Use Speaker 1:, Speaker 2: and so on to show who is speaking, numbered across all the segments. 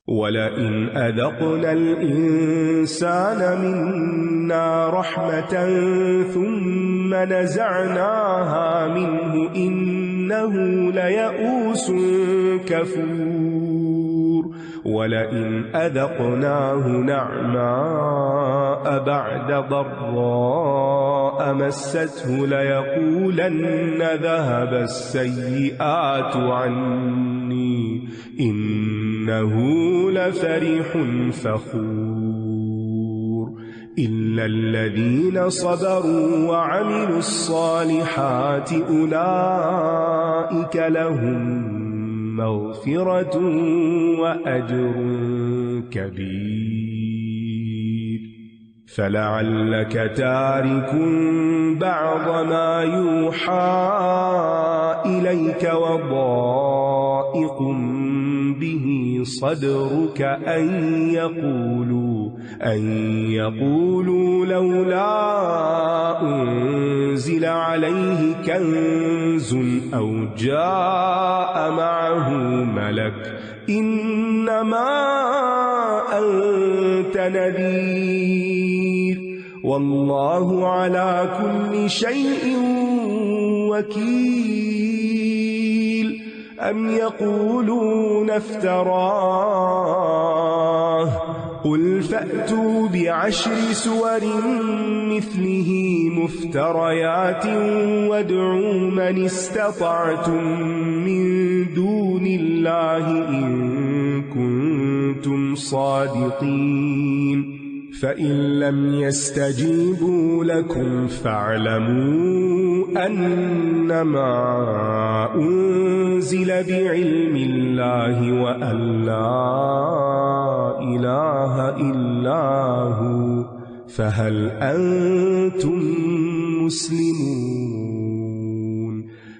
Speaker 1: وَلَئِنْ أَذَقْنَا الْإِنسَانَ مِنَّا رَحْمَةً ثُمَّ نَزَعْنَاهَا مِنْهُ إِنَّهُ لَيَئُوسٌ كَفُورٌ وَلَئِنْ أَذَقْنَاهُ نَعْمَاءَ بَعْدَ ضَرَّاءَ مَسَّتْهُ لَيَقُولَنَّ ذَهَبَ السَّيِّئَاتُ عَنِّي إِنَّهُ لَفَرِحٌ فَخُورٌ إِلَّا الَّذِينَ صَبَرُوا وَعَمِلُوا الصَّالِحَاتِ أُولَئِكَ لَهُم مغفرة وأجر كبير فلعلك تارك بعض ما يوحى إليك وضائق به صدرك أن يقولوا لولا أنزل عليه كنز أو جاء معه ملك إنما أنت نذير والله على كل شيء وكيل أم يقولون افتراه قل فأتوا بعشر سور مثله مفتريات وادعوا من استطعتم من دون الله إن كنتم صادقين فإن لم يستجيبوا لكم فاعلموا أنما أنزل بعلم الله وأن لا إله إلا هو فهل أنتم مسلمون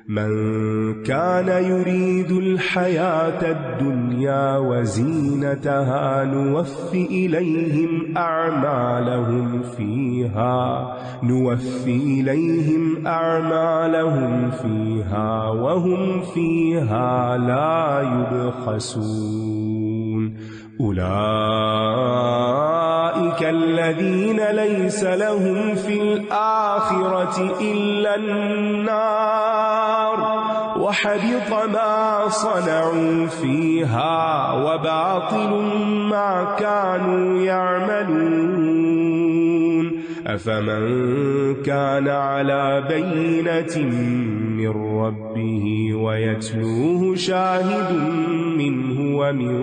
Speaker 1: من كان يريد الحياة الدنيا وزينتها نوفي إليهم أعمالهم فيها وهم فيها لا يبخسون أولئك الذين ليس لهم في الآخرة إلا النار وحبط ما صنعوا فيها وباطل ما كانوا يعملون أفمن كان على بينة من ربه ويتلوه شاهد منه ومن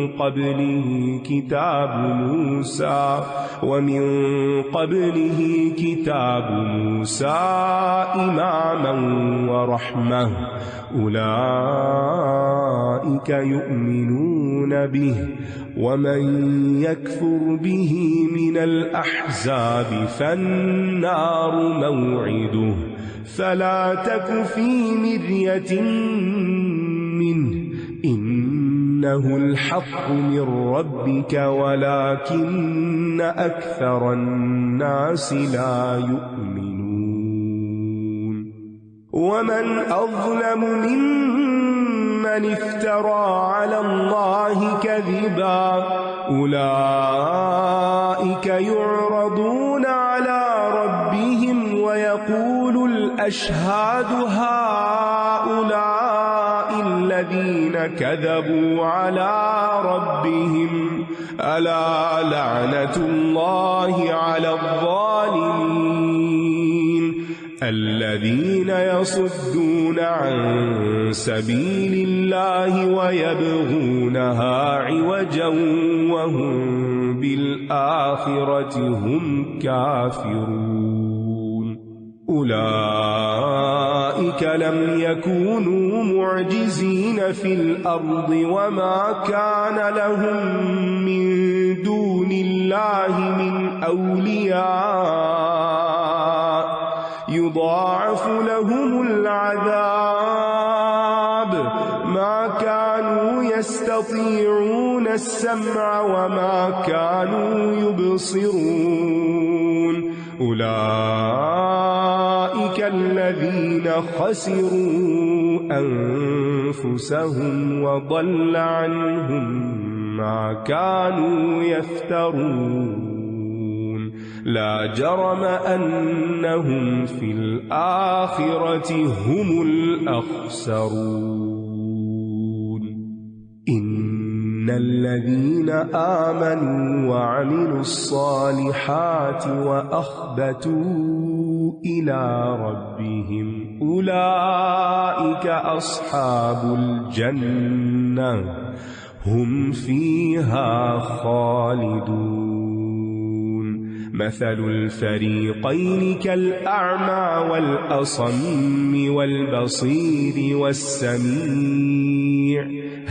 Speaker 1: قبله كتاب موسى إماما ورحمة أولئك يؤمنون به ومن يكفر به من الأحزاب فالنار موعده فلا تك في مرية منه إنه الحق من ربك ولكن أكثر الناس لا يؤمنون ومن أظلم ممن افترى على الله كذبا أولئك يعرضون على ربهم ويقول الأشهاد هؤلاء الذين كذبوا على ربهم ألا لعنة الله على الظالمين الذين يصدون عن سبيل الله ويبغونها عوجا وهم بالآخرة هم كافرون أولئك لم يكونوا معجزين في الأرض وما كان لهم من دون الله من أولياء يضاعف لهم العذاب ما كانوا يستطيعون السمع وما كانوا يبصرون أولئك الذين خسروا أنفسهم وضل عنهم ما كانوا يفترون لا جرم أنهم في الآخرة هم الأخسرون إن الذين آمنوا وعملوا الصالحات وأخبتوا إلى ربهم أولئك أصحاب الجنة هم فيها خالدون مثل الفريقين كالأعمى والأصم والبصير والسميع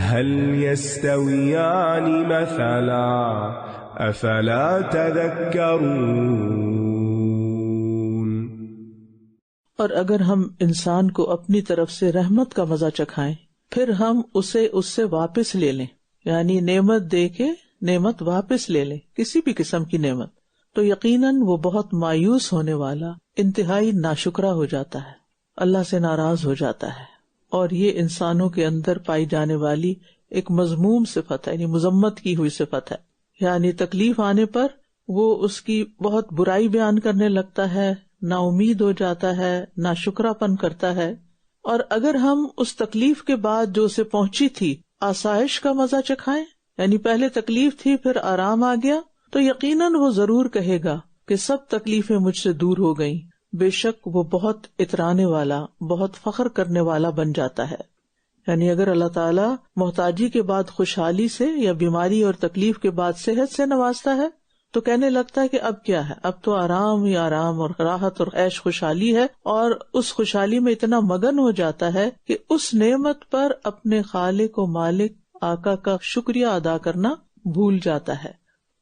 Speaker 1: هل يستويان مثلا أفلا تذكرون۔
Speaker 2: اور اگر ہم انسان کو اپنی طرف سے رحمت کا مزہ چکھائیں پھر ہم اسے اس سے واپس لے لیں، یعنی نعمت دے کے نعمت واپس لے لیں، کسی بھی قسم کی نعمت، تو یقیناً وہ بہت مایوس ہونے والا، انتہائی ناشکرا ہو جاتا ہے، اللہ سے ناراض ہو جاتا ہے۔ اور یہ انسانوں کے اندر پائی جانے والی ایک مذموم صفت ہے، یعنی مذمت کی ہوئی صفت ہے، یعنی تکلیف آنے پر وہ اس کی بہت برائی بیان کرنے لگتا ہے، نا امید ہو جاتا ہے، ناشکرا پن کرتا ہے۔ اور اگر ہم اس تکلیف کے بعد جو اسے پہنچی تھی آسائش کا مزہ چکھائیں، یعنی پہلے تکلیف تھی پھر آرام آ گیا، تو یقیناً وہ ضرور کہے گا کہ سب تکلیفیں مجھ سے دور ہو گئیں۔ بے شک وہ بہت اترانے والا، بہت فخر کرنے والا بن جاتا ہے۔ یعنی اگر اللہ تعالیٰ محتاجی کے بعد خوشحالی سے یا بیماری اور تکلیف کے بعد صحت سے نوازتا ہے تو کہنے لگتا ہے کہ اب کیا ہے، اب تو آرام ہی آرام اور راحت اور عیش خوشحالی ہے، اور اس خوشحالی میں اتنا مگن ہو جاتا ہے کہ اس نعمت پر اپنے خالق و مالک آقا کا شکریہ ادا کرنا بھول جاتا ہے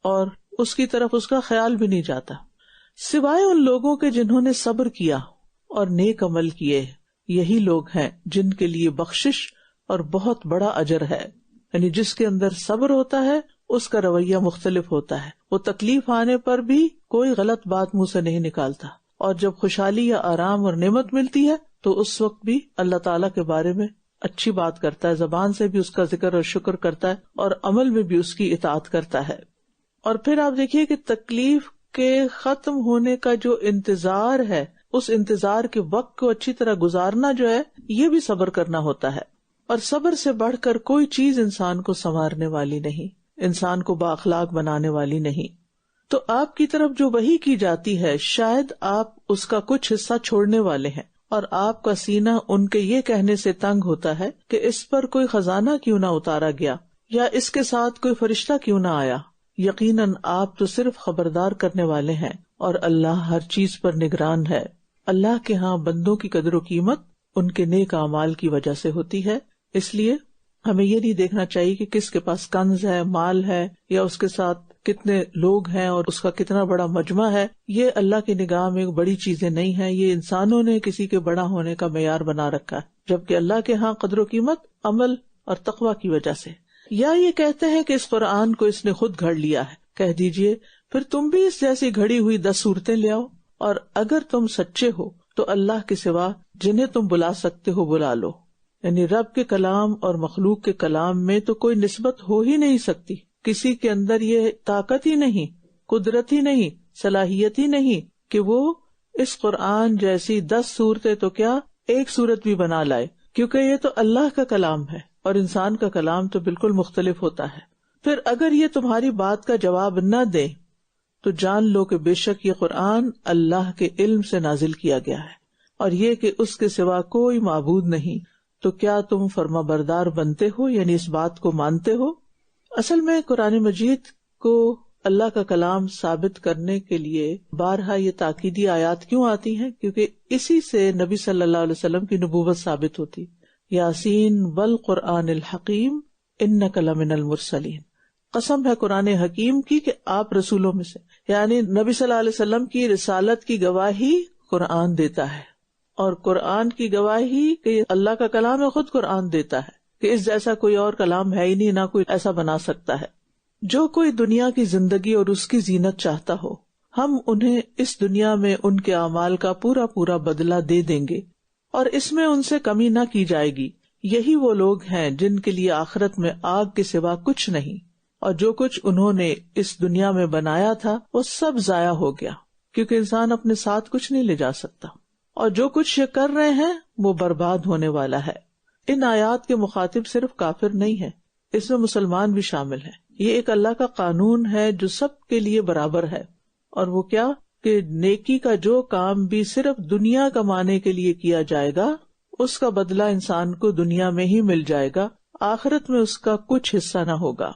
Speaker 2: اور اس کی طرف اس کا خیال بھی نہیں جاتا، سوائے ان لوگوں کے جنہوں نے صبر کیا اور نیک عمل کیے۔ یہی لوگ ہیں جن کے لیے بخشش اور بہت بڑا اجر ہے۔ یعنی جس کے اندر صبر ہوتا ہے اس کا رویہ مختلف ہوتا ہے، وہ تکلیف آنے پر بھی کوئی غلط بات منہ سے نہیں نکالتا، اور جب خوشحالی یا آرام اور نعمت ملتی ہے تو اس وقت بھی اللہ تعالیٰ کے بارے میں اچھی بات کرتا ہے، زبان سے بھی اس کا ذکر اور شکر کرتا ہے اور عمل میں بھی اس کی اطاعت کرتا ہے۔ اور پھر آپ دیکھیے کہ تکلیف کے ختم ہونے کا جو انتظار ہے، اس انتظار کے وقت کو اچھی طرح گزارنا جو ہے یہ بھی صبر کرنا ہوتا ہے، اور صبر سے بڑھ کر کوئی چیز انسان کو سنوارنے والی نہیں، انسان کو بااخلاق بنانے والی نہیں۔ تو آپ کی طرف جو وحی کی جاتی ہے شاید آپ اس کا کچھ حصہ چھوڑنے والے ہیں، اور آپ کا سینہ ان کے یہ کہنے سے تنگ ہوتا ہے کہ اس پر کوئی خزانہ کیوں نہ اتارا گیا، یا اس کے ساتھ کوئی فرشتہ کیوں نہ آیا۔ یقیناً آپ تو صرف خبردار کرنے والے ہیں، اور اللہ ہر چیز پر نگران ہے۔ اللہ کے ہاں بندوں کی قدر و قیمت ان کے نیک اعمال کی وجہ سے ہوتی ہے، اس لیے ہمیں یہ نہیں دیکھنا چاہیے کہ کس کے پاس کنز ہے، مال ہے، یا اس کے ساتھ کتنے لوگ ہیں اور اس کا کتنا بڑا مجمع ہے۔ یہ اللہ کی نگاہ میں بڑی چیزیں نہیں ہیں، یہ انسانوں نے کسی کے بڑا ہونے کا معیار بنا رکھا ہے، جبکہ اللہ کے ہاں قدر و قیمت عمل اور تقویٰ کی وجہ سے۔ یا یہ کہتے ہیں کہ اس قرآن کو اس نے خود گھڑ لیا ہے، کہہ دیجئے پھر تم بھی اس جیسی گھڑی ہوئی 10 صورتیں لے آؤ، اور اگر تم سچے ہو تو اللہ کے سوا جنہیں تم بلا سکتے ہو بلا لو۔ یعنی رب کے کلام اور مخلوق کے کلام میں تو کوئی نسبت ہو ہی نہیں سکتی، کسی کے اندر یہ طاقت ہی نہیں، قدرت ہی نہیں، صلاحیت ہی نہیں کہ وہ اس قرآن جیسی 10 صورتیں تو کیا ایک صورت بھی بنا لائے، کیونکہ یہ تو اللہ کا کلام ہے اور انسان کا کلام تو بالکل مختلف ہوتا ہے۔ پھر اگر یہ تمہاری بات کا جواب نہ دے تو جان لو کہ بے شک یہ قرآن اللہ کے علم سے نازل کیا گیا ہے، اور یہ کہ اس کے سوا کوئی معبود نہیں، تو کیا تم فرما بردار بنتے ہو، یعنی اس بات کو مانتے ہو۔ اصل میں قرآن مجید کو اللہ کا کلام ثابت کرنے کے لیے بارہا یہ تاکیدی آیات کیوں آتی ہیں؟ کیونکہ اسی سے نبی صلی اللہ علیہ وسلم کی نبوت ثابت ہوتی۔ یاسین والقرآن الحکیم انک لمن المرسلین، قسم ہے قرآن حکیم کی کہ آپ رسولوں میں سے، یعنی نبی صلی اللہ علیہ وسلم کی رسالت کی گواہی قرآن دیتا ہے، اور قرآن کی گواہی کہ اللہ کا کلام ہے خود قرآن دیتا ہے کہ اس جیسا کوئی اور کلام ہے ہی نہیں، نہ کوئی ایسا بنا سکتا ہے۔ جو کوئی دنیا کی زندگی اور اس کی زینت چاہتا ہو، ہم انہیں اس دنیا میں ان کے اعمال کا پورا پورا بدلہ دے دیں گے، اور اس میں ان سے کمی نہ کی جائے گی۔ یہی وہ لوگ ہیں جن کے لیے آخرت میں آگ کے سوا کچھ نہیں، اور جو کچھ انہوں نے اس دنیا میں بنایا تھا وہ سب ضائع ہو گیا، کیونکہ انسان اپنے ساتھ کچھ نہیں لے جا سکتا، اور جو کچھ یہ کر رہے ہیں وہ برباد ہونے والا ہے۔ ان آیات کے مخاطب صرف کافر نہیں ہے، اس میں مسلمان بھی شامل ہیں۔ یہ ایک اللہ کا قانون ہے جو سب کے لیے برابر ہے، اور وہ کیا کہ نیکی کا جو کام بھی صرف دنیا کمانے کے لیے کیا جائے گا اس کا بدلہ انسان کو دنیا میں ہی مل جائے گا، آخرت میں اس کا کچھ حصہ نہ ہوگا۔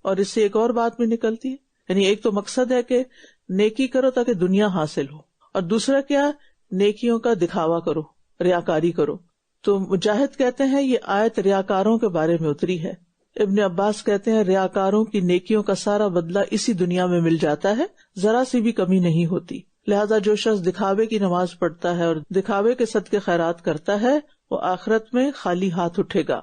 Speaker 2: اور اس سے ایک اور بات بھی نکلتی ہے، یعنی ایک تو مقصد ہے کہ نیکی کرو تاکہ دنیا حاصل ہو، اور دوسرا کیا، نیکیوں کا دکھاوا کرو، ریاکاری کرو۔ تو مجاہد کہتے ہیں یہ آیت ریاکاروں کے بارے میں اتری ہے۔ ابن عباس کہتے ہیں ریاکاروں کی نیکیوں کا سارا بدلہ اسی دنیا میں مل جاتا ہے، ذرا سی بھی کمی نہیں ہوتی، لہذا جو شخص دکھاوے کی نماز پڑھتا ہے اور دکھاوے کے صدقے خیرات کرتا ہے وہ آخرت میں خالی ہاتھ اٹھے گا،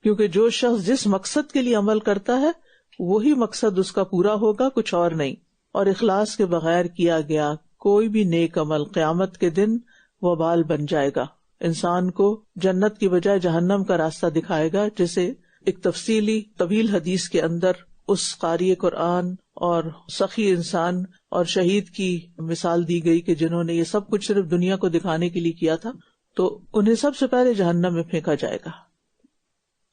Speaker 2: کیونکہ جو شخص جس مقصد کے لیے عمل کرتا ہے وہی مقصد اس کا پورا ہوگا، کچھ اور نہیں۔ اور اخلاص کے بغیر کیا گیا کوئی بھی نیک عمل قیامت کے دن وبال بن جائے گا، انسان کو جنت کی بجائے جہنم کا راستہ دکھائے گا، جسے ایک تفصیلی طویل حدیث کے اندر اس قاری قرآن اور سخی انسان اور شہید کی مثال دی گئی کہ جنہوں نے یہ سب کچھ صرف دنیا کو دکھانے کے لیے کیا تھا، تو انہیں سب سے پہلے جہنم میں پھینکا جائے گا۔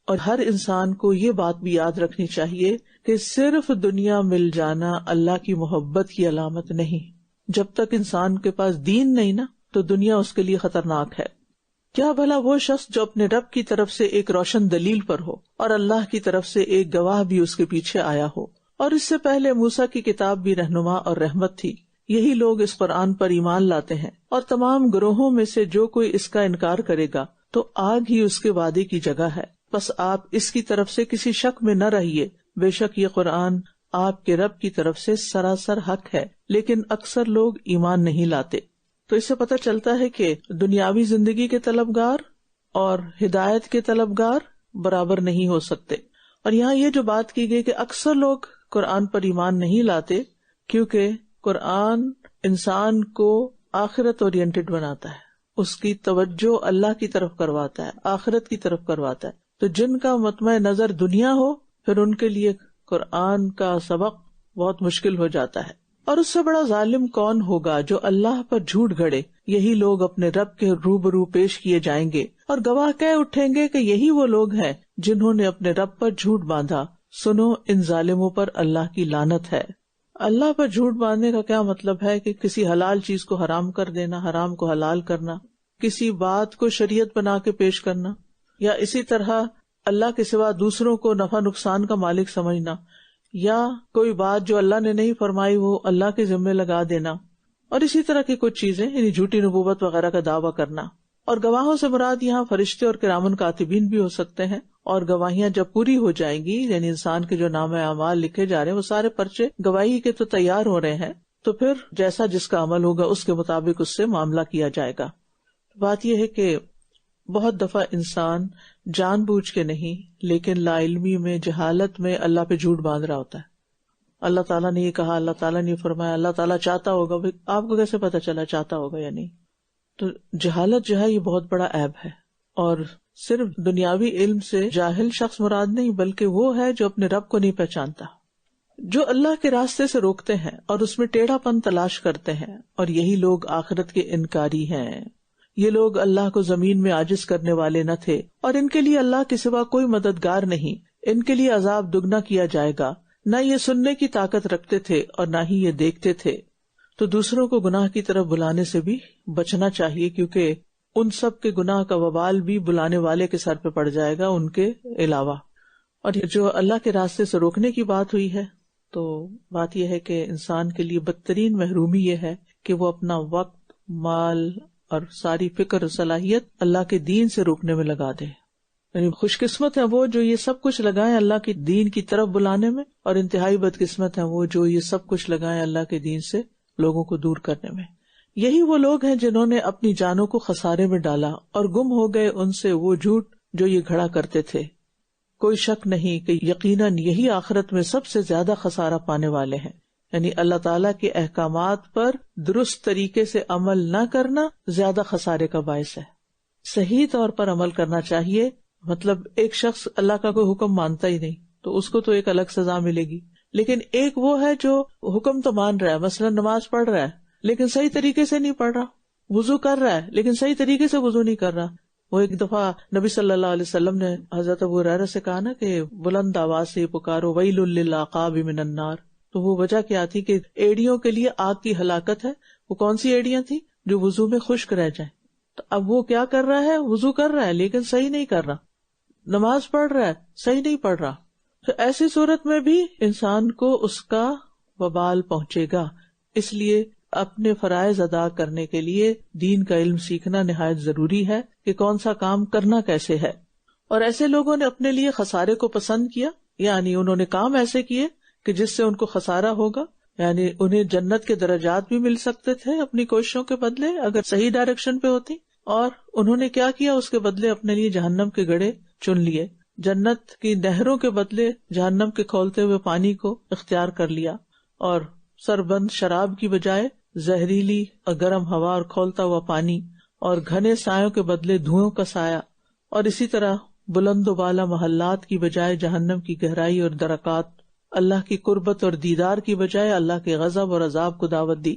Speaker 2: اور ہر انسان کو یہ بات بھی یاد رکھنی چاہیے کہ صرف دنیا مل جانا اللہ کی محبت کی علامت نہیں۔ جب تک انسان کے پاس دین نہیں نا تو دنیا اس کے لیے خطرناک ہے۔ کیا بھلا وہ شخص جو اپنے رب کی طرف سے ایک روشن دلیل پر ہو اور اللہ کی طرف سے ایک گواہ بھی اس کے پیچھے آیا ہو، اور اس سے پہلے موسیٰ کی کتاب بھی رہنما اور رحمت تھی، یہی لوگ اس قرآن پر ایمان لاتے ہیں، اور تمام گروہوں میں سے جو کوئی اس کا انکار کرے گا تو آگ ہی اس کے وعدے کی جگہ ہے۔ بس آپ اس کی طرف سے کسی شک میں نہ رہیے، بے شک یہ قرآن آپ کے رب کی طرف سے سراسر حق ہے، لیکن اکثر لوگ ایمان نہیں لاتے۔ تو اس سے پتہ چلتا ہے کہ دنیاوی زندگی کے طلبگار اور ہدایت کے طلبگار برابر نہیں ہو سکتے۔ اور یہاں یہ جو بات کی گئی کہ اکثر لوگ قرآن پر ایمان نہیں لاتے، کیونکہ قرآن انسان کو آخرت اورینٹڈ بناتا ہے، اس کی توجہ اللہ کی طرف کرواتا ہے، آخرت کی طرف کرواتا ہے۔ تو جن کا مطمع نظر دنیا ہو پھر ان کے لیے قرآن کا سبق بہت مشکل ہو جاتا ہے۔ اور اس سے بڑا ظالم کون ہوگا جو اللہ پر جھوٹ گھڑے، یہی لوگ اپنے رب کے روبرو پیش کیے جائیں گے اور گواہ کہہ اٹھیں گے کہ یہی وہ لوگ ہیں جنہوں نے اپنے رب پر جھوٹ باندھا، سنو ان ظالموں پر اللہ کی لعنت ہے۔ اللہ پر جھوٹ باندھنے کا کیا مطلب ہے کہ کسی حلال چیز کو حرام کر دینا، حرام کو حلال کرنا، کسی بات کو شریعت بنا کے پیش کرنا، یا اسی طرح اللہ کے سوا دوسروں کو نفع نقصان کا مالک سمجھنا، یا کوئی بات جو اللہ نے نہیں فرمائی وہ اللہ کے ذمے لگا دینا، اور اسی طرح کی کچھ چیزیں، یعنی جھوٹی نبوت وغیرہ کا دعویٰ کرنا۔ اور گواہوں سے مراد یہاں فرشتے اور کرامن کاتبین بھی ہو سکتے ہیں، اور گواہیاں جب پوری ہو جائیں گی، یعنی انسان کے جو نام اعمال لکھے جا رہے ہیں وہ سارے پرچے گواہی کے تو تیار ہو رہے ہیں، تو پھر جیسا جس کا عمل ہوگا اس کے مطابق اس سے معاملہ کیا جائے گا۔ بات یہ ہے کہ بہت دفعہ انسان جان بوجھ کے نہیں لیکن لا علمی میں، جہالت میں اللہ پہ جھوٹ باندھ رہا ہوتا ہے۔ اللہ تعالیٰ نے یہ کہا، اللہ تعالیٰ نے یہ فرمایا، اللہ تعالیٰ چاہتا ہوگا، آپ کو کیسے پتا چلا چاہتا ہوگا یا نہیں؟ تو جہالت جو ہے یہ بہت بڑا عیب ہے، اور صرف دنیاوی علم سے جاہل شخص مراد نہیں، بلکہ وہ ہے جو اپنے رب کو نہیں پہچانتا، جو اللہ کے راستے سے روکتے ہیں اور اس میں ٹیڑھا پن تلاش کرتے ہیں، اور یہی لوگ آخرت کے انکاری ہیں۔ یہ لوگ اللہ کو زمین میں عاجز کرنے والے نہ تھے، اور ان کے لیے اللہ کے سوا کوئی مددگار نہیں، ان کے لیے عذاب دگنا کیا جائے گا، نہ یہ سننے کی طاقت رکھتے تھے اور نہ ہی یہ دیکھتے تھے۔ تو دوسروں کو گناہ کی طرف بلانے سے بھی بچنا چاہیے، کیونکہ ان سب کے گناہ کا وبال بھی بلانے والے کے سر پہ پڑ جائے گا ان کے علاوہ۔ اور جو اللہ کے راستے سے روکنے کی بات ہوئی ہے، تو بات یہ ہے کہ انسان کے لیے بدترین محرومی یہ ہے کہ وہ اپنا وقت، مال اور ساری فکر و صلاحیت اللہ کے دین سے روکنے میں لگا دے۔ یعنی خوش قسمت ہے وہ جو یہ سب کچھ لگائیں اللہ کے دین کی طرف بلانے میں، اور انتہائی بدقسمت ہے وہ جو یہ سب کچھ لگائیں اللہ کے دین سے لوگوں کو دور کرنے میں۔ یہی وہ لوگ ہیں جنہوں نے اپنی جانوں کو خسارے میں ڈالا اور گم ہو گئے ان سے وہ جھوٹ جو یہ گھڑا کرتے تھے۔ کوئی شک نہیں کہ یقیناً یہی آخرت میں سب سے زیادہ خسارہ پانے والے ہیں، یعنی اللہ تعالیٰ کے احکامات پر درست طریقے سے عمل نہ کرنا زیادہ خسارے کا باعث ہے۔ صحیح طور پر عمل کرنا چاہیے، مطلب ایک شخص اللہ کا کوئی حکم مانتا ہی نہیں تو اس کو تو ایک الگ سزا ملے گی، لیکن ایک وہ ہے جو حکم تو مان رہا ہے، مثلا نماز پڑھ رہا ہے لیکن صحیح طریقے سے نہیں پڑھ رہا، وضو کر رہا ہے لیکن صحیح طریقے سے وضو نہیں کر رہا. وہ ایک دفعہ نبی صلی اللہ علیہ وسلم نے حضرت ابو ہریرہ سے کہا نا کہ بلند آواز سے پکارو ویل للعقاب من النار. تو وہ وجہ کیا تھی کہ ایڑیوں کے لیے آگ کی ہلاکت ہے. وہ کون سی ایڑیاں تھی؟ جو وضو میں خشک رہ جائیں. تو اب وہ کیا کر رہا ہے؟ وضو کر رہا ہے لیکن صحیح نہیں کر رہا، نماز پڑھ رہا ہے صحیح نہیں پڑھ رہا. تو ایسی صورت میں بھی انسان کو اس کا وبال پہنچے گا. اس لیے اپنے فرائض ادا کرنے کے لیے دین کا علم سیکھنا نہایت ضروری ہے کہ کون سا کام کرنا کیسے ہے. اور ایسے لوگوں نے اپنے لیے خسارے کو پسند کیا، یعنی انہوں نے کام ایسے کیے کہ جس سے ان کو خسارہ ہوگا، یعنی انہیں جنت کے درجات بھی مل سکتے تھے اپنی کوششوں کے بدلے اگر صحیح ڈائریکشن پہ ہوتی، اور انہوں نے کیا کیا، اس کے بدلے اپنے لیے جہنم کے گڑھے چن لیے. جنت کی نہروں کے بدلے جہنم کے کھولتے ہوئے پانی کو اختیار کر لیا، اور سربند شراب کی بجائے زہریلی اور گرم ہوا اور کھولتا ہوا پانی، اور گھنے سایوں کے بدلے دھوؤں کا سایہ، اور اسی طرح بلند و بالا محلات کی بجائے جہنم کی گہرائی اور درکات، اللہ کی قربت اور دیدار کی بجائے اللہ کے غضب اور عذاب کو دعوت دی.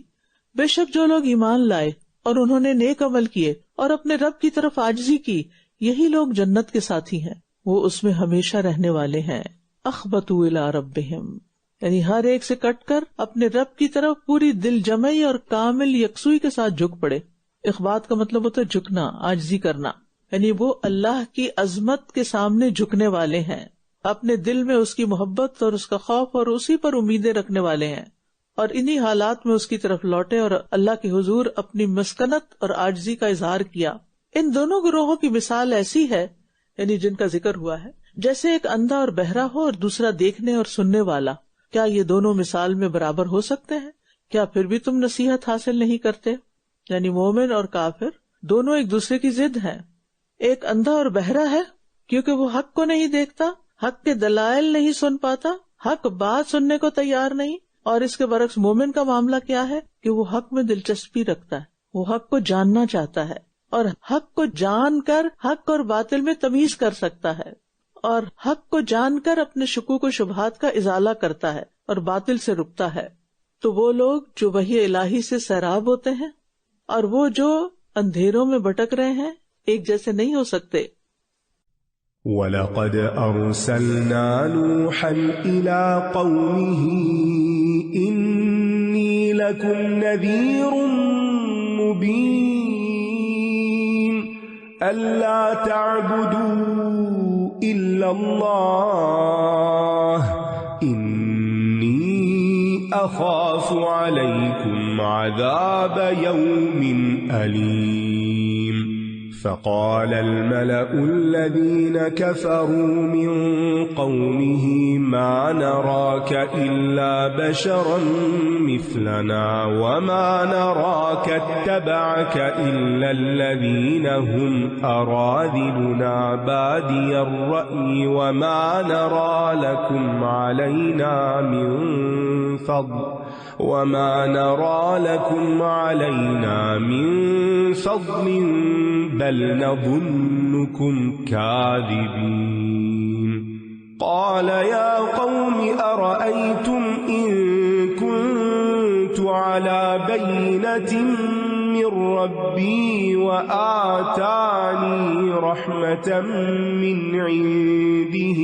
Speaker 2: بے شک جو لوگ ایمان لائے اور انہوں نے نیک عمل کیے اور اپنے رب کی طرف عاجزی کی، یہی لوگ جنت کے ساتھی ہیں، وہ اس میں ہمیشہ رہنے والے ہیں. اخبتوا الی ربہم، یعنی ہر ایک سے کٹ کر اپنے رب کی طرف پوری دل جمعی اور کامل یکسوئی کے ساتھ جھک پڑے. اخبات کا مطلب ہوتا ہے جھکنا، عاجزی کرنا، یعنی وہ اللہ کی عظمت کے سامنے جھکنے والے ہیں، اپنے دل میں اس کی محبت اور اس کا خوف اور اسی پر امیدیں رکھنے والے ہیں، اور انہی حالات میں اس کی طرف لوٹے اور اللہ کے حضور اپنی مسکنت اور عاجزی کا اظہار کیا. ان دونوں گروہوں کی مثال ایسی ہے، یعنی جن کا ذکر ہوا ہے، جیسے ایک اندھا اور بہرا ہو اور دوسرا دیکھنے اور سننے والا. کیا یہ دونوں مثال میں برابر ہو سکتے ہیں؟ کیا پھر بھی تم نصیحت حاصل نہیں کرتے؟ یعنی مومن اور کافر دونوں ایک دوسرے کی ضد ہیں. ایک اندھا اور بہرا ہے کیونکہ وہ حق کو نہیں دیکھتا، حق کے دلائل نہیں سن پاتا، حق بات سننے کو تیار نہیں. اور اس کے برعکس مومن کا معاملہ کیا ہے کہ وہ حق میں دلچسپی رکھتا ہے، وہ حق کو جاننا چاہتا ہے، اور حق کو جان کر حق اور باطل میں تمیز کر سکتا ہے، اور حق کو جان کر اپنے شکوک و شبہات کا ازالہ کرتا ہے اور باطل سے رکتا ہے. تو وہ لوگ جو وحی الہی سے سیراب ہوتے ہیں اور وہ جو اندھیروں میں بھٹک رہے ہیں ایک جیسے نہیں ہو سکتے.
Speaker 1: وَلَقَدْ أَرْسَلْنَا نُوحًا إِلَىٰ قَوْمِهِ إِنِّي لَكُمْ نَذِيرٌ مُّبِينٌ أَلَّا تَعْبُدُوا إِلَّا اللَّهَ إِنِّي أَخَافُ عَلَيْكُمْ عَذَابَ يَوْمٍ أَلِيمٍ. فقال الملأ الذين كفروا من قومه ما نراك إلا بشرا مثلنا وما نراك اتبعك إلا الذين هم أراذلنا بادي الرأي وما نرى لكم علينا من فضل بل نظنكم كاذبين. قال يا قوم أرأيتم إن كنت على بينة من ربي وآتاني رحمة من عنده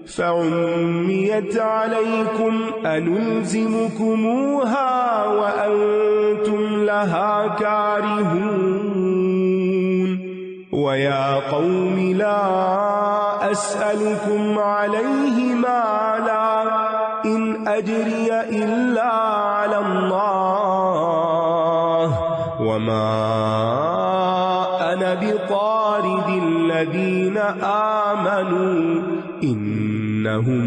Speaker 1: فعميت عليكم أنلزمكموها وأنتم لها كارهون. ويا قوم لا أسألكم عليه مالا إن أجري إلا على الله وما أنا بطارد الذين آمنوا إنهم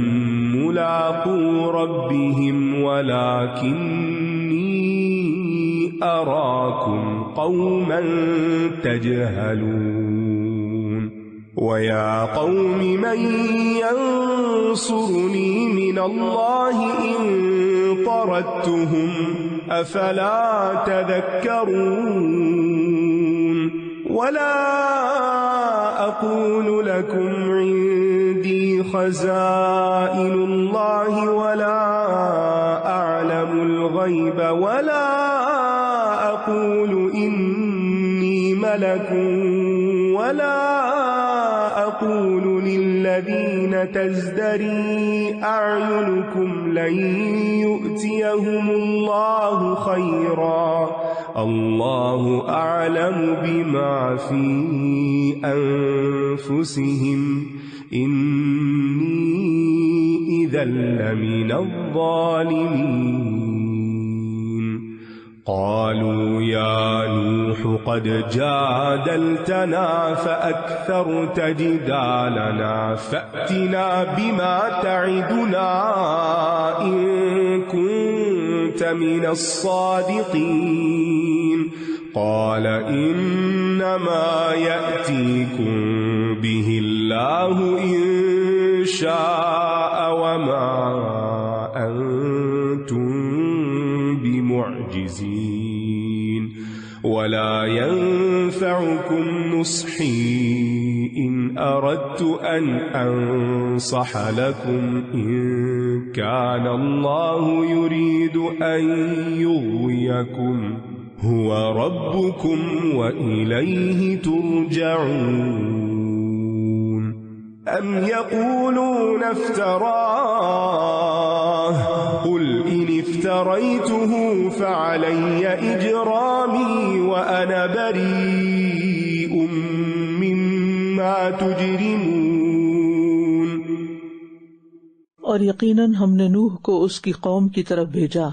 Speaker 1: ملاقو ربهم ولكني أراكم قوما تجهلون. ويا قوم من ينصرني من الله إن طردتهم أفلا تذكرون. ولا أقول لكم عندي عندي خزائن الله ولا أعلم الغيب ولا أقول إني ملك ولا أقول للذين تزدري أعينكم لن يؤتيهم الله خيرا الله أعلم بما في أنفسهم إني إذا لمن الظالمين قالوا يا نوح قد جادلتنا فأكثرت جدالنا فأتنا بما تعدنا إن كنت من الصادقين قال إنما يأتيكم به الله إن شاء وما أنتم بمعجزين ولا ينفعكم نصحي إن أردت أن أنصح لكم إن كان الله يريد أن يغويكم هو ربكم وإليه ترجعون أم يقولون افتراه قل إن افتريته فعلي إجرامي وأنا بريء مما تجرمون.
Speaker 2: اور یقیناً ہم نے نوح کو اس کی قوم کی طرف بھیجا.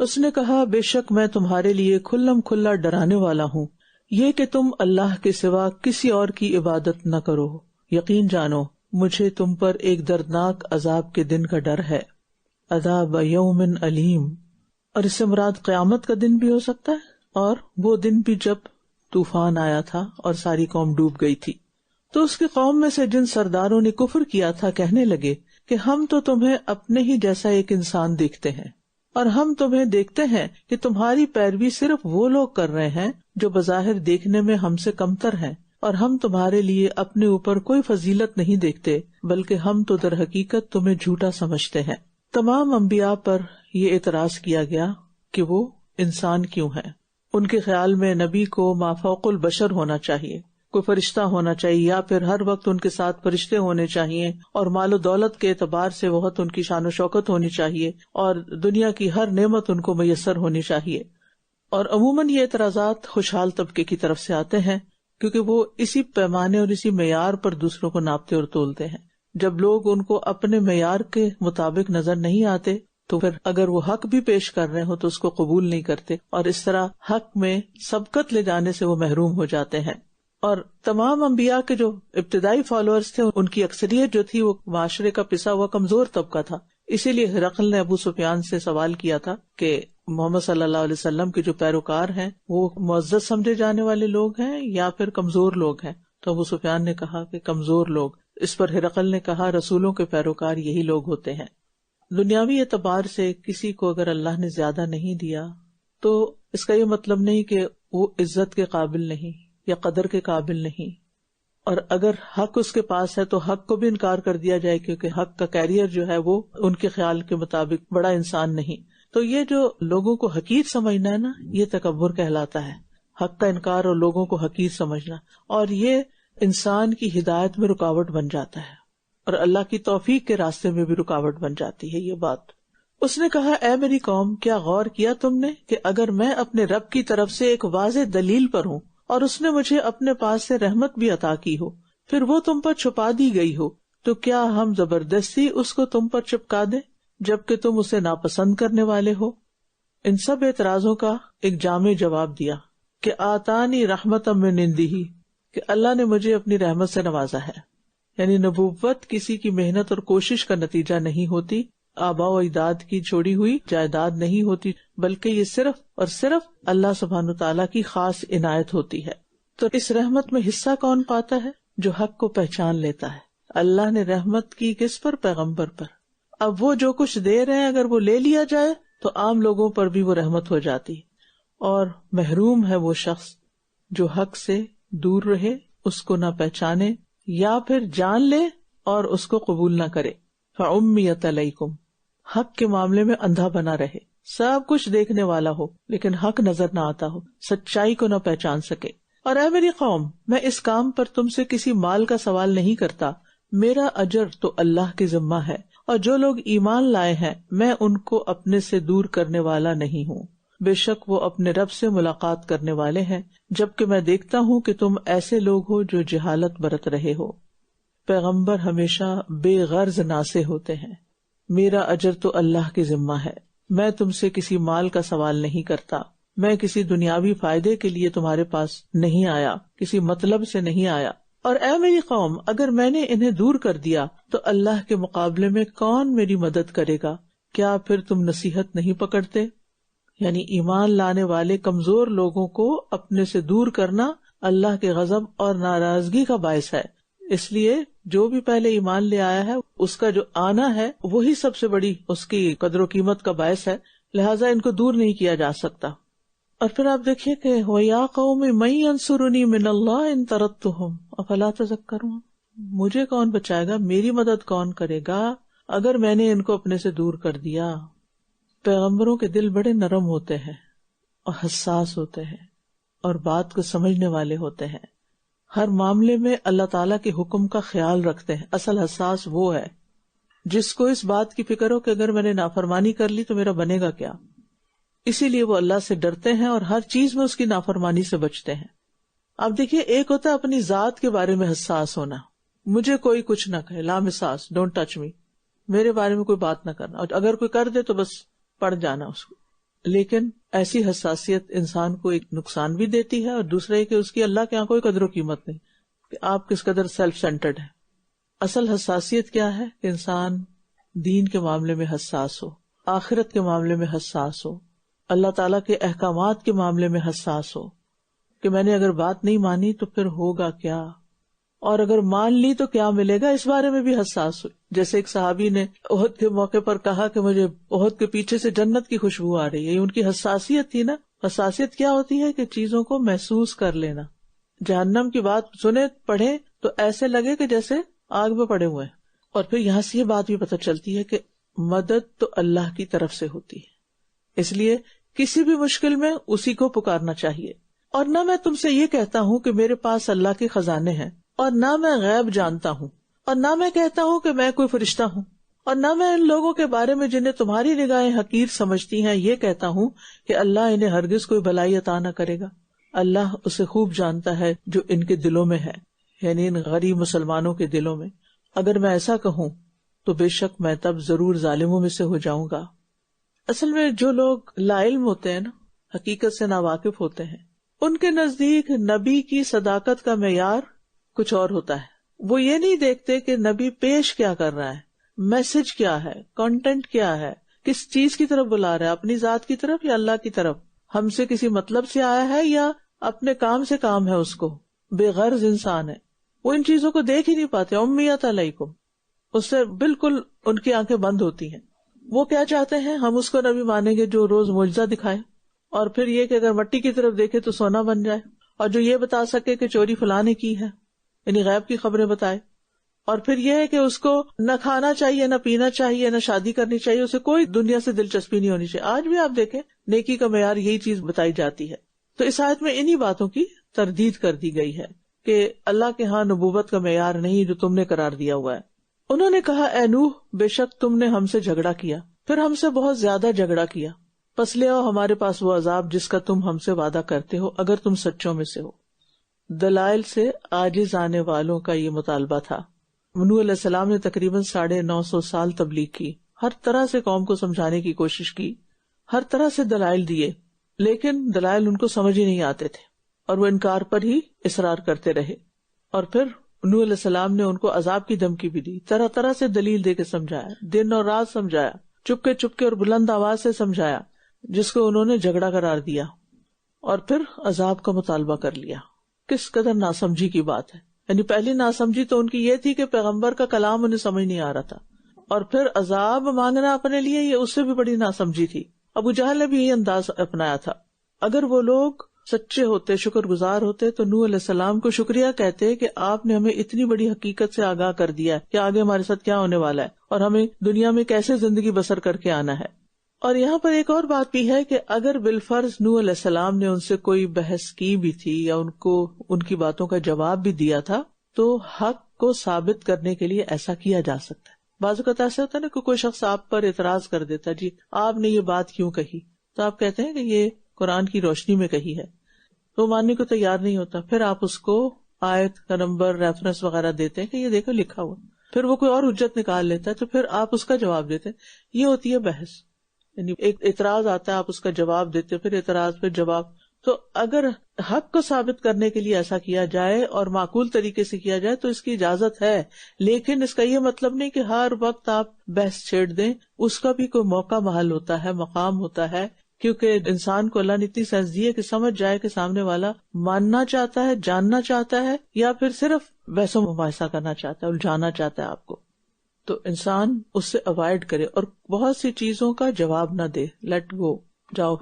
Speaker 2: اس نے کہا بے شک میں تمہارے لیے کھلم کھلا ڈرانے والا ہوں، یہ کہ تم اللہ کے سوا کسی اور کی عبادت نہ کرو. یقین جانو مجھے تم پر ایک دردناک عذاب کے دن کا ڈر ہے. عذاب یوم علیم، اور اس سے مراد قیامت کا دن بھی ہو سکتا ہے، اور وہ دن بھی جب طوفان آیا تھا اور ساری قوم ڈوب گئی تھی. تو اس کی قوم میں سے جن سرداروں نے کفر کیا تھا کہنے لگے کہ ہم تو تمہیں اپنے ہی جیسا ایک انسان دیکھتے ہیں، اور ہم تمہیں دیکھتے ہیں کہ تمہاری پیروی صرف وہ لوگ کر رہے ہیں جو بظاہر دیکھنے میں ہم سے کمتر ہیں، اور ہم تمہارے لیے اپنے اوپر کوئی فضیلت نہیں دیکھتے بلکہ ہم تو در حقیقت تمہیں جھوٹا سمجھتے ہیں. تمام انبیاء پر یہ اعتراض کیا گیا کہ وہ انسان کیوں ہیں. ان کے خیال میں نبی کو مافوق البشر ہونا چاہیے، کوئی فرشتہ ہونا چاہیے، یا پھر ہر وقت ان کے ساتھ فرشتے ہونے چاہیے، اور مال و دولت کے اعتبار سے بہت ان کی شان و شوکت ہونی چاہیے، اور دنیا کی ہر نعمت ان کو میسر ہونی چاہیے. اور عموماً یہ اعتراضات خوشحال طبقے کی طرف سے آتے ہیں، کیونکہ وہ اسی پیمانے اور اسی معیار پر دوسروں کو ناپتے اور تولتے ہیں. جب لوگ ان کو اپنے معیار کے مطابق نظر نہیں آتے تو پھر اگر وہ حق بھی پیش کر رہے ہو تو اس کو قبول نہیں کرتے، اور اس طرح حق میں سبقت لے جانے سے وہ محروم ہو جاتے ہیں. اور تمام انبیاء کے جو ابتدائی فالوورز تھے ان کی اکثریت جو تھی وہ معاشرے کا پسا ہوا کمزور طبقہ تھا. اسی لیے ہرقل نے ابو سفیان سے سوال کیا تھا کہ محمد صلی اللہ علیہ وسلم کے جو پیروکار ہیں وہ معزز سمجھے جانے والے لوگ ہیں یا پھر کمزور لوگ ہیں؟ تو ابو سفیان نے کہا کہ کمزور لوگ. اس پر ہرقل نے کہا رسولوں کے پیروکار یہی لوگ ہوتے ہیں. دنیاوی اعتبار سے کسی کو اگر اللہ نے زیادہ نہیں دیا تو اس کا یہ مطلب نہیں کہ وہ عزت کے قابل نہیں یا قدر کے قابل نہیں، اور اگر حق اس کے پاس ہے تو حق کو بھی انکار کر دیا جائے کیونکہ حق کا کیریئر جو ہے وہ ان کے خیال کے مطابق بڑا انسان نہیں. تو یہ جو لوگوں کو حقیر سمجھنا ہے نا، یہ تکبر کہلاتا ہے. حق کا انکار اور لوگوں کو حقیر سمجھنا، اور یہ انسان کی ہدایت میں رکاوٹ بن جاتا ہے اور اللہ کی توفیق کے راستے میں بھی رکاوٹ بن جاتی ہے یہ بات. اس نے کہا اے میری قوم، کیا غور کیا تم نے کہ اگر میں اپنے رب کی طرف سے ایک واضح دلیل پر ہوں اور اس نے مجھے اپنے پاس سے رحمت بھی عطا کی ہو، پھر وہ تم پر چھپا دی گئی ہو، تو کیا ہم زبردستی اس کو تم پر چپکا دیں جبکہ تم اسے ناپسند کرنے والے ہو؟ ان سب اعتراضوں کا ایک جامع جواب دیا کہ آتانی رحمت من عنده، کہ اللہ نے مجھے اپنی رحمت سے نوازا ہے. یعنی نبوت کسی کی محنت اور کوشش کا نتیجہ نہیں ہوتی، آباء و اجداد کی چھوڑی ہوئی جائیداد نہیں ہوتی، بلکہ یہ صرف اور صرف اللہ سبحانہ تعالیٰ کی خاص عنایت ہوتی ہے. تو اس رحمت میں حصہ کون پاتا ہے؟ جو حق کو پہچان لیتا ہے. اللہ نے رحمت کی کس پر؟ پیغمبر پر. اب وہ جو کچھ دے رہے ہیں اگر وہ لے لیا جائے تو عام لوگوں پر بھی وہ رحمت ہو جاتی، اور محروم ہے وہ شخص جو حق سے دور رہے، اس کو نہ پہچانے، یا پھر جان لے اور اس کو قبول نہ کرے. فعمیت علیکم، حق کے معاملے میں اندھا بنا رہے، سب کچھ دیکھنے والا ہو لیکن حق نظر نہ آتا ہو، سچائی کو نہ پہچان سکے. اور اے میری قوم، میں اس کام پر تم سے کسی مال کا سوال نہیں کرتا، میرا اجر تو اللہ کے ذمہ ہے، اور جو لوگ ایمان لائے ہیں میں ان کو اپنے سے دور کرنے والا نہیں ہوں، بے شک وہ اپنے رب سے ملاقات کرنے والے ہیں، جبکہ میں دیکھتا ہوں کہ تم ایسے لوگ ہو جو جہالت برت رہے ہو. پیغمبر ہمیشہ بے غرض ناصح ہوتے ہیں. میرا اجر تو اللہ کے ذمہ ہے، میں تم سے کسی مال کا سوال نہیں کرتا، میں کسی دنیاوی فائدے کے لیے تمہارے پاس نہیں آیا، کسی مطلب سے نہیں آیا. اور اے میری قوم، اگر میں نے انہیں دور کر دیا تو اللہ کے مقابلے میں کون میری مدد کرے گا؟ کیا پھر تم نصیحت نہیں پکڑتے؟ یعنی ایمان لانے والے کمزور لوگوں کو اپنے سے دور کرنا اللہ کے غضب اور ناراضگی کا باعث ہے. اس لیے جو بھی پہلے ایمان لے آیا ہے اس کا جو آنا ہے وہی سب سے بڑی اس کی قدر و قیمت کا باعث ہے، لہٰذا ان کو دور نہیں کیا جا سکتا. اور پھر آپ دیکھیے کہ وَيَا قَوْمِ مَن يَنصُرُنِي مِنَ اللَّهِ إِن طَرَدتُّهُمْ أَفَلَا تَذَكَّرُونَ، مجھے کون بچائے گا، میری مدد کون کرے گا اگر میں نے ان کو اپنے سے دور کر دیا. پیغمبروں کے دل بڑے نرم ہوتے ہیں اور حساس ہوتے ہیں اور بات کو سمجھنے والے ہوتے ہیں، ہر معاملے میں اللہ تعالیٰ کے حکم کا خیال رکھتے ہیں. اصل حساس وہ ہے جس کو اس بات کی فکر ہو کہ اگر میں نے نافرمانی کر لی تو میرا بنے گا کیا. اسی لیے وہ اللہ سے ڈرتے ہیں اور ہر چیز میں اس کی نافرمانی سے بچتے ہیں. اب دیکھیے، ایک ہوتا ہے اپنی ذات کے بارے میں حساس ہونا، مجھے کوئی کچھ نہ کہے، لامساس، ڈونٹ ٹچ می، میرے بارے میں کوئی بات نہ کرنا، اور اگر کوئی کر دے تو بس پڑ جانا اس کو. لیکن ایسی حساسیت انسان کو ایک نقصان بھی دیتی ہے، اور دوسرا یہ کہ اس کی اللہ کے یہاں کوئی قدر و قیمت نہیں کہ آپ کس قدر سیلف سینٹرڈ ہیں. اصل حساسیت کیا ہے کہ انسان دین کے معاملے میں حساس ہو، آخرت کے معاملے میں حساس ہو، اللہ تعالیٰ کے احکامات کے معاملے میں حساس ہو کہ میں نے اگر بات نہیں مانی تو پھر ہوگا کیا، اور اگر مان لی تو کیا ملے گا، اس بارے میں بھی حساس ہو. جیسے ایک صحابی نے احد کے موقع پر کہا کہ مجھے احد کے پیچھے سے جنت کی خوشبو آ رہی ہے. یہ ان کی حساسیت تھی نا. حساسیت کیا ہوتی ہے کہ چیزوں کو محسوس کر لینا. جہنم کی بات سنے پڑھے تو ایسے لگے کہ جیسے آگ میں پڑے ہوئے ہیں. اور پھر یہاں سے یہ بات بھی پتہ چلتی ہے کہ مدد تو اللہ کی طرف سے ہوتی ہے، اس لیے کسی بھی مشکل میں اسی کو پکارنا چاہیے. اور نہ میں تم سے یہ کہتا ہوں کہ میرے پاس اللہ کے خزانے ہیں، اور نہ میں غیب جانتا ہوں، اور نہ میں کہتا ہوں کہ میں کوئی فرشتہ ہوں، اور نہ میں ان لوگوں کے بارے میں جنہیں تمہاری نگاہیں حقیر سمجھتی ہیں یہ کہتا ہوں کہ اللہ انہیں ہرگز کوئی بھلائی عطا نہ کرے گا. اللہ اسے خوب جانتا ہے جو ان کے دلوں میں ہے، یعنی ان غریب مسلمانوں کے دلوں میں. اگر میں ایسا کہوں تو بے شک میں تب ضرور ظالموں میں سے ہو جاؤں گا. اصل میں جو لوگ لا علم ہوتے ہیں نا، حقیقت سے ناواقف ہوتے ہیں، ان کے نزدیک نبی کی صداقت کا معیار کچھ اور ہوتا ہے. وہ یہ نہیں دیکھتے کہ نبی پیش کیا کر رہا ہے، میسج کیا ہے، کنٹینٹ کیا ہے، کس چیز کی طرف بلا رہا ہے، اپنی ذات کی طرف یا اللہ کی طرف، ہم سے کسی مطلب سے آیا ہے یا اپنے کام سے کام ہے. اس کو بے غرض انسان ہے، وہ ان چیزوں کو دیکھ ہی نہیں پاتے. امیت علیکم، اس سے بالکل ان کی آنکھیں بند ہوتی ہیں. وہ کیا چاہتے ہیں، ہم اس کو نبی مانیں گے جو روز معجزہ دکھائے، اور پھر یہ کہ اگر مٹی کی طرف دیکھے تو سونا بن جائے، اور جو یہ بتا سکے کہ چوری فلاں نے کی ہے، یعنی غیب کی خبریں بتائے. اور پھر یہ ہے کہ اس کو نہ کھانا چاہیے، نہ پینا چاہیے، نہ شادی کرنی چاہیے، اسے کوئی دنیا سے دلچسپی نہیں ہونی چاہیے. آج بھی آپ دیکھیں نیکی کا معیار یہی چیز بتائی جاتی ہے. تو اس آیت میں انہی باتوں کی تردید کر دی گئی ہے کہ اللہ کے ہاں نبوت کا معیار نہیں جو تم نے قرار دیا ہوا ہے. انہوں نے کہا، اے نوح، بے شک تم نے ہم سے جھگڑا کیا، پھر ہم سے بہت زیادہ جھگڑا کیا، پس لے آؤ ہمارے پاس وہ عذاب جس کا تم ہم سے وعدہ کرتے ہو اگر تم سچوں میں سے ہو. دلائل سے عاجز آنے والوں کا یہ مطالبہ تھا. نوح علیہ السلام نے تقریباً 950 سال تبلیغ کی، ہر طرح سے قوم کو سمجھانے کی کوشش کی، ہر طرح سے دلائل دیے، لیکن دلائل ان کو سمجھ ہی نہیں آتے تھے اور وہ انکار پر ہی اصرار کرتے رہے. اور پھر نوح علیہ السلام نے ان کو عذاب کی دھمکی بھی دی، طرح طرح سے دلیل دے کے سمجھایا، دن اور رات سمجھایا، چپکے اور بلند آواز سے سمجھایا، جس کو انہوں نے جھگڑا قرار دیا، اور پھر عذاب کا مطالبہ کر لیا. کس قدر ناسمجھی کی بات ہے. یعنی پہلی ناسمجھی تو ان کی یہ تھی کہ پیغمبر کا کلام انہیں سمجھ نہیں آ رہا تھا، اور پھر عذاب مانگنا اپنے لیے، یہ اس سے بھی بڑی ناسمجھی تھی. ابو جہل نے بھی یہ انداز اپنایا تھا. اگر وہ لوگ سچے ہوتے، شکر گزار ہوتے تو نوح علیہ السلام کو شکریہ کہتے کہ آپ نے ہمیں اتنی بڑی حقیقت سے آگاہ کر دیا ہے کہ آگے ہمارے ساتھ کیا ہونے والا ہے اور ہمیں دنیا میں کیسے زندگی بسر کر کے آنا ہے۔ اور یہاں پر ایک اور بات بھی ہے کہ اگر بالفرض نوح علیہ السلام نے ان سے کوئی بحث کی بھی تھی یا ان کو ان کی باتوں کا جواب بھی دیا تھا تو حق کو ثابت کرنے کے لیے ایسا کیا جا سکتا ہے۔ بعض اوقات ایسا ہوتا ہے نا کہ کوئی شخص آپ پر اعتراض کر دیتا ہے، جی آپ نے یہ بات کیوں کہی، تو آپ کہتے ہیں کہ یہ قرآن کی روشنی میں کہی ہے، تو ماننے کو تیار نہیں ہوتا، پھر آپ اس کو آیت کا نمبر ریفرنس وغیرہ دیتے ہیں کہ یہ دیکھو لکھا ہوا، پھر وہ کوئی اور حجت نکال لیتا ہے تو پھر آپ اس کا جواب دیتے ہیں۔ یہ ہوتی ہے بحث، یعنی ایک اعتراض آتا ہے، آپ اس کا جواب دیتے، پھر اعتراض پھر جواب۔ تو اگر حق کو ثابت کرنے کے لیے ایسا کیا جائے اور معقول طریقے سے کیا جائے تو اس کی اجازت ہے، لیکن اس کا یہ مطلب نہیں کہ ہر وقت آپ بحث چھیڑ دیں، اس کا بھی کوئی موقع محل ہوتا ہے، مقام ہوتا ہے، کیونکہ انسان کو اللہ نے اتنی سینس دی ہے کہ سمجھ جائے کہ سامنے والا ماننا چاہتا ہے، جاننا چاہتا ہے، یا پھر صرف بحث و مباحثہ کرنا چاہتا ہے، الجھانا چاہتا ہے آپ کو، تو انسان اس سے اوائڈ کرے اور بہت سی چیزوں کا جواب نہ دے، لیٹ گو، جاؤ۔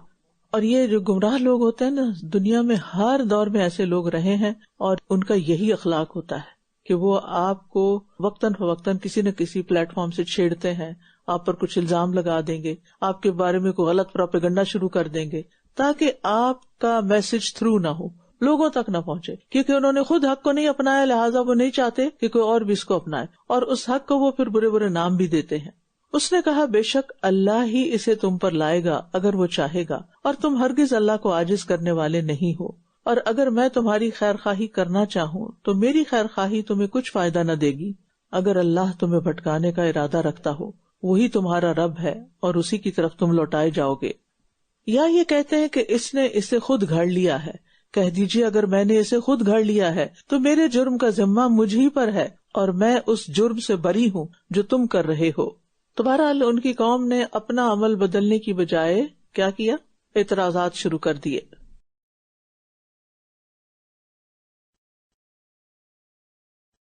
Speaker 2: اور یہ جو گمراہ لوگ ہوتے ہیں نا، دنیا میں ہر دور میں ایسے لوگ رہے ہیں اور ان کا یہی اخلاق ہوتا ہے کہ وہ آپ کو وقتاً فوقتاً کسی نہ کسی پلیٹ فارم سے چھیڑتے ہیں، آپ پر کچھ الزام لگا دیں گے، آپ کے بارے میں کوئی غلط پروپیگنڈا شروع کر دیں گے تاکہ آپ کا میسج تھرو نہ ہو، لوگوں تک نہ پہنچے، کیونکہ انہوں نے خود حق کو نہیں اپنایا، لہٰذا وہ نہیں چاہتے کہ کوئی اور بھی اس کو اپنائے، اور اس حق کو وہ پھر برے برے نام بھی دیتے ہیں۔ اس نے کہا بے شک اللہ ہی اسے تم پر لائے گا اگر وہ چاہے گا، اور تم ہرگز اللہ کو عاجز کرنے والے نہیں ہو، اور اگر میں تمہاری خیر خواہی کرنا چاہوں تو میری خیر خواہی تمہیں کچھ فائدہ نہ دے گی، اگر اللہ تمہیں بھٹکانے کا ارادہ رکھتا ہو وہی تمہارا رب ہے اور اسی کی طرف تم لوٹائے جاؤ گے۔ یا یہ کہتے ہیں کہ اس نے اسے خود گھڑ لیا ہے، کہہ دیجیے اگر میں نے اسے خود گھڑ لیا ہے تو میرے جرم کا ذمہ مجھ ہی پر ہے اور میں اس جرم سے بری ہوں جو تم کر رہے ہو۔ تو بہرحال ان کی قوم نے اپنا عمل بدلنے کی بجائے کیا کیا؟ اعتراضات شروع کر دیے۔